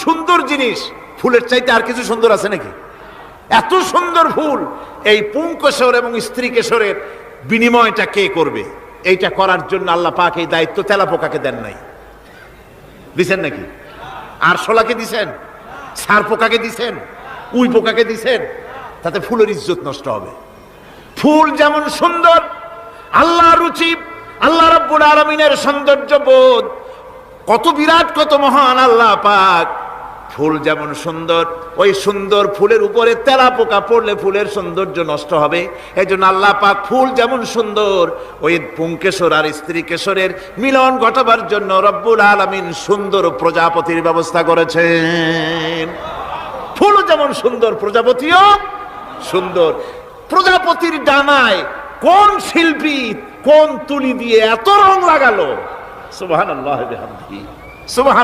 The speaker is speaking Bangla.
সুন্দর জিনিস, ফুলের চাইতে আর কিছু সুন্দর আছে নাকি? এত সুন্দর ফুল, এই পুংকেশর এবং স্ত্রী কেশরের বিনিময়টা কে করবে? এইটা করার জন্য আল্লাহ পাক এই দায়িত্ব তেলাপোকাকে দেন নাই, দিছেন নাকি? আরশোলাকে দিছেন, সার পোকাকে দিছেন, উই পোকাকে দিছেন। তাতে ফুলের ইজ্জত নষ্ট হবে। ফুল যেমন সুন্দর, আল্লাহ রুচি, আল্লাহ রাব্বুল আলামিনের সৌন্দর্য বোধ কত বিরাট, কত মহান আল্লাহ পাক। ফুল যেমন সুন্দর, ওই সুন্দর ফুলের উপরে তেলাপোকা পড়লে ফুলের সৌন্দর্য নষ্ট হবে। এই জন্য আল্লাহ পাক ফুল যেমন সুন্দর, ওই পুংকেশর আর স্ত্রী কেশরের মিলন ঘটাবার জন্য রব্বুল আলামিন সুন্দর প্রজাপতির ব্যবস্থা করেছেন। ফুল যেমন সুন্দর, প্রজাপতিও সুন্দর। প্রজাপতির ডানায় কোন শিল্পী কোন তুলি দিয়ে এত রং লাগালো! সুবহানাল্লাহ বিহামদিহি, সুবহান